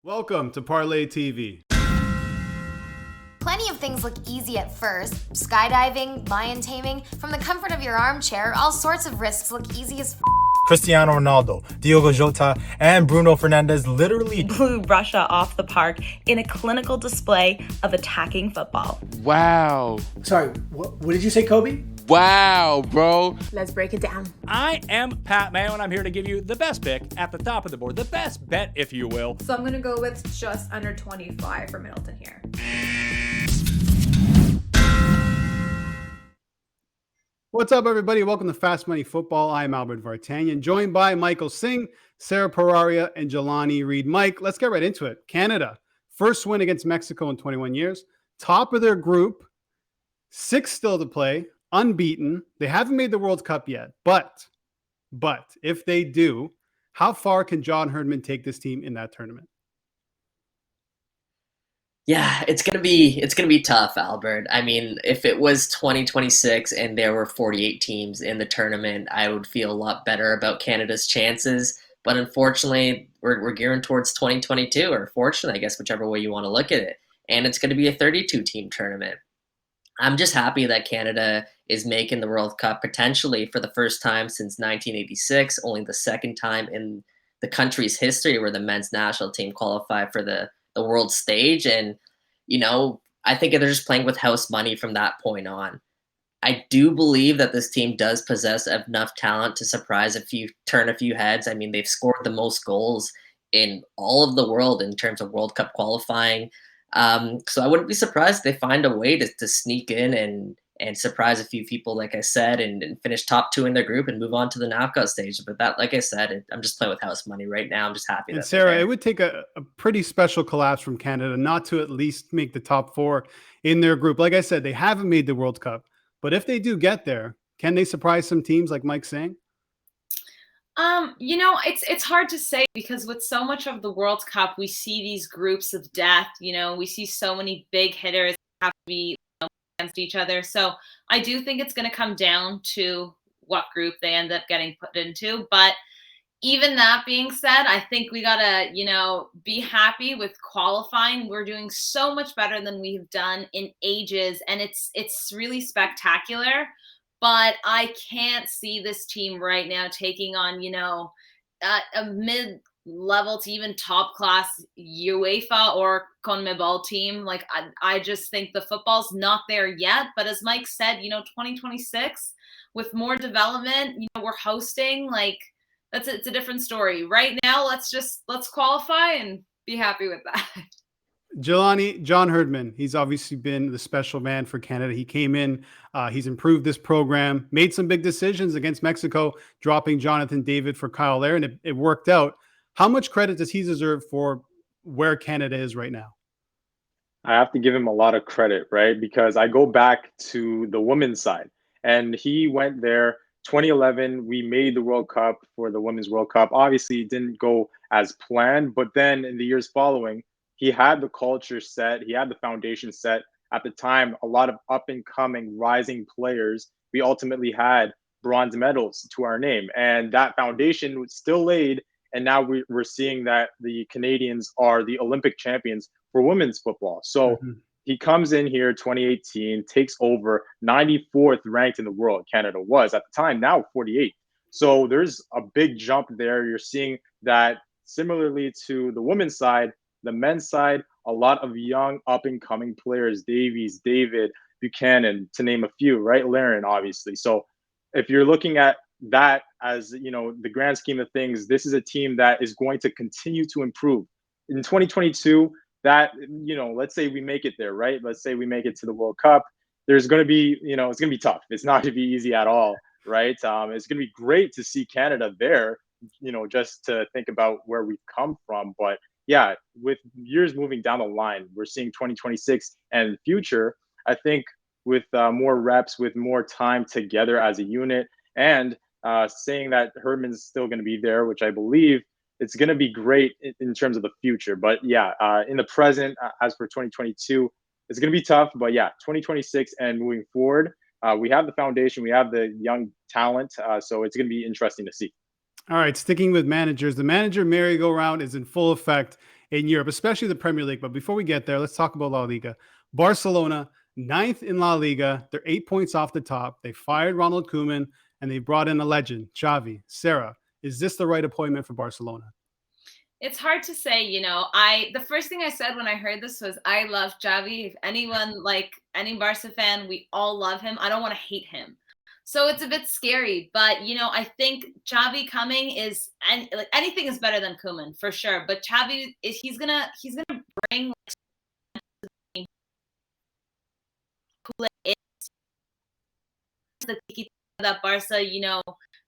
Welcome to Parlay TV. Plenty of things look easy at first. Skydiving, lion taming. From the comfort of your armchair, all sorts of risks look easy as Cristiano Ronaldo, Diogo Jota, and Bruno Fernandes literally blew Russia off the park in a clinical display of attacking football. Wow. Sorry, what did you say, Kobe? Wow, bro. Let's break it down. I am Pat Mayo, and I'm here to give you the best pick at the top of the board. The best bet, if you will. So I'm going to go with just under 25 for Middleton here. What's up, everybody? Welcome to Fast Money Football. I'm Albert Vartanian, joined by Michael Singh, Sara and Jelani Reed. Mike, let's get right into it. Canada, first win against Mexico in 21 years. Top of their group, 6 still to play, unbeaten. They haven't made the World Cup yet, but if they do, how far can John Herdman take this team in that tournament? Yeah, it's gonna be tough, Albert. I mean, if it was 2026 and there were 48 teams in the tournament, I would feel a lot better about Canada's chances. But unfortunately, we're gearing towards 2022, or fortunately, I guess, whichever way you want to look at it. And it's going to be a 32-team tournament. I'm just happy that Canada is making the World Cup potentially for the first time since 1986, only the second time in the country's history where the men's national team qualified for the world stage. And, you know, I think they're just playing with house money from that point on. I do believe that this team does possess enough talent to turn a few heads. I mean, they've scored the most goals in all of the world in terms of World Cup qualifying. So I wouldn't be surprised if they find a way to sneak in and surprise a few people, like I said, and finish top 2 in their group and move on to the knockout stage. But that, like I said, I'm just playing with house money right now. I'm just happy. And Sara, it would take a pretty special collapse from Canada not to at least make the top 4 in their group. Like I said, they haven't made the World Cup, but if they do get there, can they surprise some teams like Mike's saying? It's hard to say because with so much of the World Cup, we see these groups of death. We see so many big hitters have to be against each other. So I do think it's going to come down to what group they end up getting put into. But even that being said, I think we got to, be happy with qualifying. We're doing so much better than we've done in ages, and it's really spectacular. But I can't see this team right now taking on, a mid-level to even top-class UEFA or CONMEBOL team. Like, I just think the football's not there yet. But as Mike said, 2026, with more development, we're hosting. Like, it's a different story. Right now, let's qualify and be happy with that. Jelani, John Herdman, he's obviously been the special man for Canada. He came in, he's improved this program, made some big decisions against Mexico, dropping Jonathan David for Kyle Lair, and it worked out. How much credit does he deserve for where Canada is right now? I have to give him a lot of credit, right? Because I go back to the women's side, and he went there 2011. We made the World Cup for the Women's World Cup. Obviously, it didn't go as planned, but then in the years following, he had the culture set. He had the foundation set. At the time, a lot of up-and-coming, rising players. We ultimately had bronze medals to our name. And that foundation was still laid. And now we're seeing that the Canadians are the Olympic champions for women's football. So he comes in here 2018, takes over 94th ranked in the world. Canada was at the time, now 48th. So there's a big jump there. You're seeing that similarly to the women's side, the men's side, a lot of young up-and-coming players, Davies, David, Buchanan, to name a few, right? Laren, obviously. So if you're looking at that as, the grand scheme of things, this is a team that is going to continue to improve. In 2022, that, let's say we make it there, right? Let's say we make it to the World Cup. There's going to be, it's going to be tough. It's not going to be easy at all, right? It's going to be great to see Canada there, just to think about where we've come from. But yeah, with years moving down the line, we're seeing 2026 and future. I think with more reps, with more time together as a unit, and saying that Herdman's still going to be there, which I believe, it's going to be great in terms of the future. But yeah, in the present, as for 2022, it's going to be tough. But yeah, 2026 and moving forward, we have the foundation, we have the young talent, so it's going to be interesting to see. All right, sticking with managers, the manager merry-go-round is in full effect in Europe, especially the Premier League. But before we get there, let's talk about La Liga. Barcelona, ninth in La Liga. They're 8 points off the top. They fired Ronald Koeman and they brought in a legend, Xavi. Sara, is this the right appointment for Barcelona? It's hard to say, the first thing I said when I heard this was I love Xavi. If anyone, like any Barca fan, we all love him. I don't want to hate him. So it's a bit scary, but I think Xavi coming is, and like anything is better than Koeman for sure. But Xavi is he's gonna bring the tiki that Barca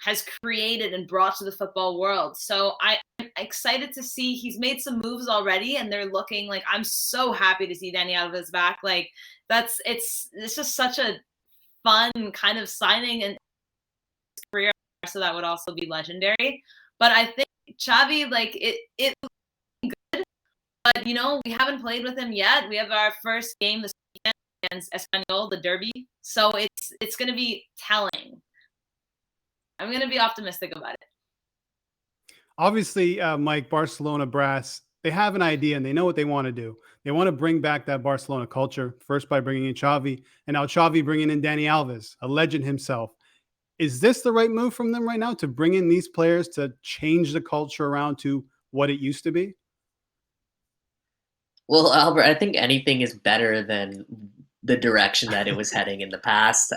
has created and brought to the football world. So I'm excited to see he's made some moves already, and they're looking like, I'm so happy to see Dani Alves back. Like it's just such a fun kind of signing and career, so that would also be legendary. But I think Xavi, like it good, but we haven't played with him yet. We have our first game this weekend against Espanyol, the derby, so it's going to be telling. I'm going to be optimistic about it. Obviously, Mike, Barcelona brass, they have an idea and they know what they want to do. They want to bring back that Barcelona culture, first by bringing in Xavi, and now Xavi bringing in Dani Alves, a legend himself. Is this the right move from them right now, to bring in these players to change the culture around to what it used to be? Well, Albert, I think anything is better than the direction that it was heading in the past.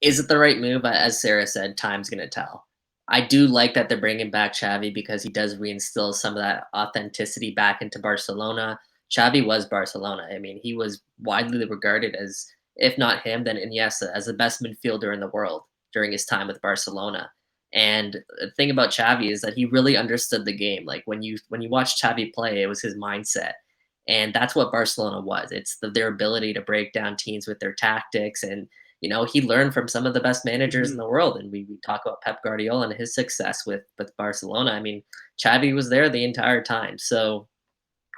Is it the right move? As Sara said, time's going to tell. I do like that they're bringing back Xavi because he does reinstill some of that authenticity back into Barcelona. Xavi was Barcelona. I mean, he was widely regarded as, if not him, then Iniesta, as the best midfielder in the world during his time with Barcelona. And the thing about Xavi is that he really understood the game. Like when you watch Xavi play, it was his mindset. And that's what Barcelona was. It's their ability to break down teams with their tactics. And, he learned from some of the best managers in the world. And we talk about Pep Guardiola and his success with Barcelona. I mean, Xavi was there the entire time. So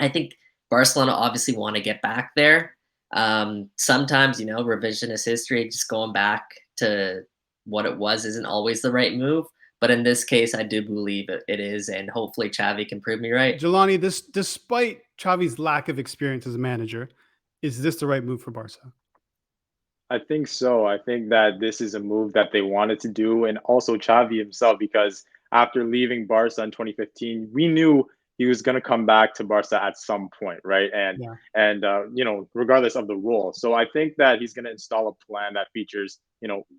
I think Barcelona obviously want to get back there. Sometimes, revisionist history, just going back to what it was, isn't always the right move. But in this case, I do believe it is, and hopefully Xavi can prove me right. Jelani, despite Xavi's lack of experience as a manager, is this the right move for Barca? I think so. I think that this is a move that they wanted to do, and also Xavi himself, because after leaving Barca in 2015, we knew he was going to come back to Barca at some point, right? And regardless of the role. So I think that he's going to install a plan that features,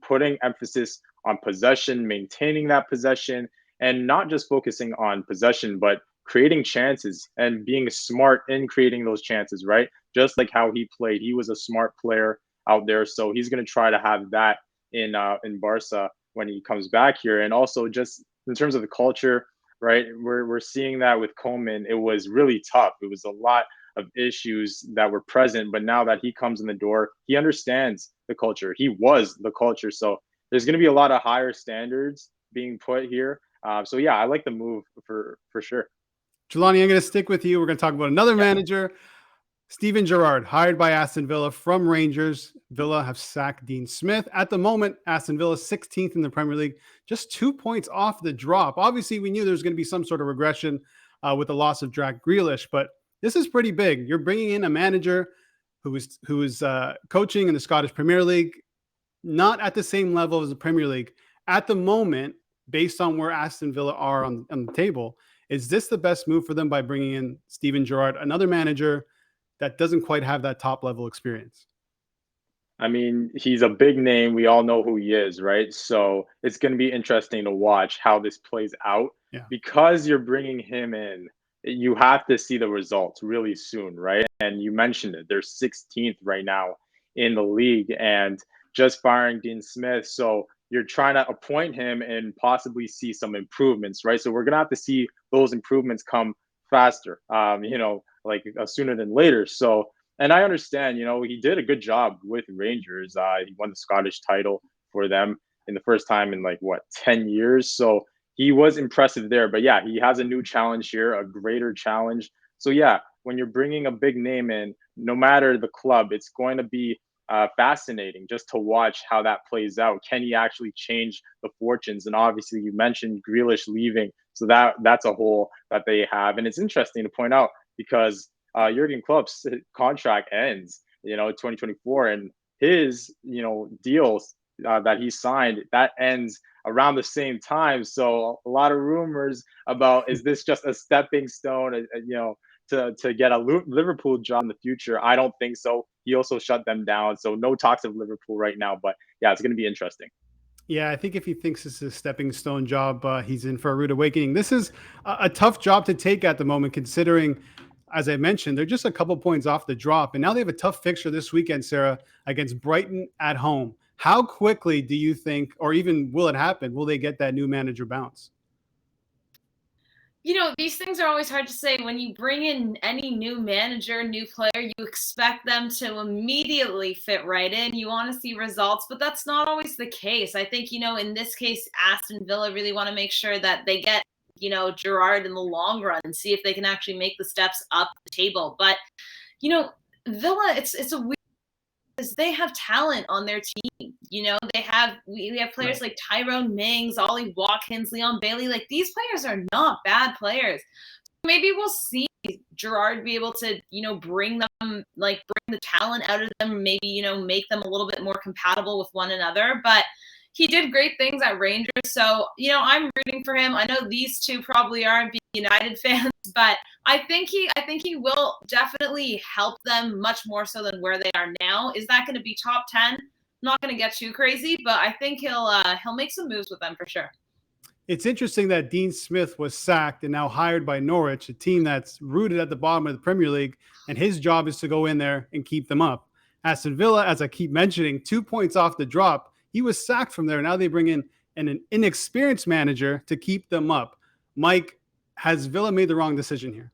putting emphasis on possession, maintaining that possession, and not just focusing on possession, but creating chances and being smart in creating those chances, right? Just like how he played. He was a smart player out there. So he's going to try to have that in Barca when he comes back here. And also just in terms of the culture, right? We're seeing that with Koeman. It was really tough. It was a lot of issues that were present. But now that he comes in the door, he understands the culture. He was the culture. So there's going to be a lot of higher standards being put here. So yeah, I like the move for sure. Jelani, I'm going to stick with you. We're going to talk about another manager. Steven Gerrard, hired by Aston Villa from Rangers. Villa have sacked Dean Smith. At the moment, Aston Villa 16th in the Premier League, just 2 points off the drop. Obviously, we knew there was going to be some sort of regression with the loss of Jack Grealish, but this is pretty big. You're bringing in a manager who is coaching in the Scottish Premier League, not at the same level as the Premier League. At the moment, based on where Aston Villa are on the table, is this the best move for them by bringing in Steven Gerrard, another manager that doesn't quite have that top level experience? I mean, he's a big name. We all know who he is, right? So it's going to be interesting to watch how this plays out. Yeah. Because you're bringing him in, you have to see the results really soon, right? And you mentioned it. They're 16th right now in the league and just firing Dean Smith. So you're trying to appoint him and possibly see some improvements, right? So we're going to have to see those improvements come faster, sooner than later. So, and I understand, he did a good job with Rangers. He won the Scottish title for them in the first time in 10 years. So he was impressive there. But yeah, he has a new challenge here, a greater challenge. So yeah, when you're bringing a big name in, no matter the club, it's going to be fascinating just to watch how that plays out. Can he actually change the fortunes? And obviously, you mentioned Grealish leaving So that's a hole that they have. And it's interesting to point out because Jurgen Klopp's contract ends, 2024, and his, deals that he signed, that ends around the same time. So a lot of rumors about, is this just a stepping stone, to get a Liverpool job in the future? I don't think so. He also shut them down. So no talks of Liverpool right now. But yeah, it's going to be interesting. Yeah, I think if he thinks this is a stepping stone job, he's in for a rude awakening. This is a tough job to take at the moment, considering, as I mentioned, they're just a couple points off the drop. And now they have a tough fixture this weekend, Sarah, against Brighton at home. How quickly do you think, or even will it happen, will they get that new manager bounce? These things are always hard to say. When you bring in any new manager, new player, you expect them to immediately fit right in. You want to see results, but that's not always the case. I think, in this case, Aston Villa really want to make sure that they get, Gerard in the long run and see if they can actually make the steps up the table. But, Villa, it's a weird, because they have talent on their team. We have players like Tyrone Mings, Ollie Watkins, Leon Bailey. Like, these players are not bad players. Maybe we'll see Gerard be able to, bring them, bring the talent out of them, maybe, make them a little bit more compatible with one another. But he did great things at Rangers. So, I'm rooting for him. I know these two probably aren't United fans, but I think he will definitely help them much more so than where they are now. Is that going to be top 10? Not going to get too crazy, but I think he'll make some moves with them for sure. It's interesting that Dean Smith was sacked and now hired by Norwich, a team that's rooted at the bottom of the Premier League, and his job is to go in there and keep them up. Aston Villa, as I keep mentioning, 2 points off the drop. He was sacked from there. Now they bring in an inexperienced manager to keep them up. Mike, has Villa made the wrong decision here?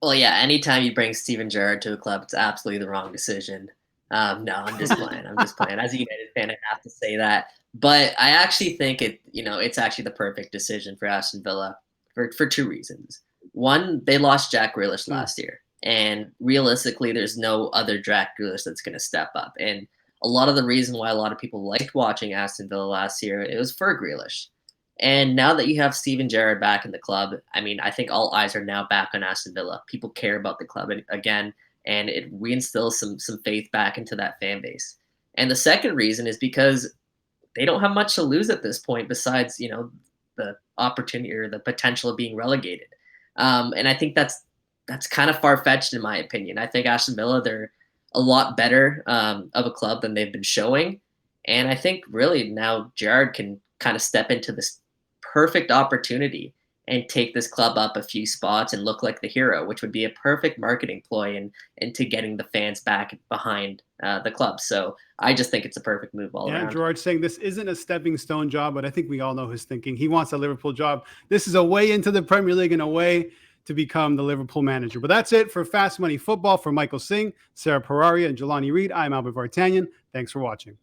Well, yeah, anytime you bring Steven Gerrard to a club, it's absolutely the wrong decision. No, I'm just playing. I'm just playing. As a United fan, I have to say that. But I actually think it's actually the perfect decision for Aston Villa for two reasons. One, they lost Jack Grealish last year. And realistically, there's no other Jack Grealish that's going to step up. And a lot of the reason why a lot of people liked watching Aston Villa last year, it was for Grealish. And now that you have Steven Gerrard back in the club, I think all eyes are now back on Aston Villa. People care about the club again, and it reinstills some faith back into that fan base. And the second reason is because they don't have much to lose at this point besides, the opportunity or the potential of being relegated. And I think that's kind of far-fetched in my opinion. I think Aston Villa, they're a lot better of a club than they've been showing. And I think really now Gerrard can kind of step into this perfect opportunity and take this club up a few spots and look like the hero, which would be a perfect marketing ploy into getting the fans back behind the club. So I just think it's a perfect move all around. Gerard saying this isn't a stepping stone job, but I think we all know his thinking. He wants a Liverpool job. This is a way into the Premier League and a way to become the Liverpool manager. But that's it for Fast Money Football. For Michael Singh, Sara Pararia, and Jelani Reed, I'm Albert Vartanian. Thanks for watching.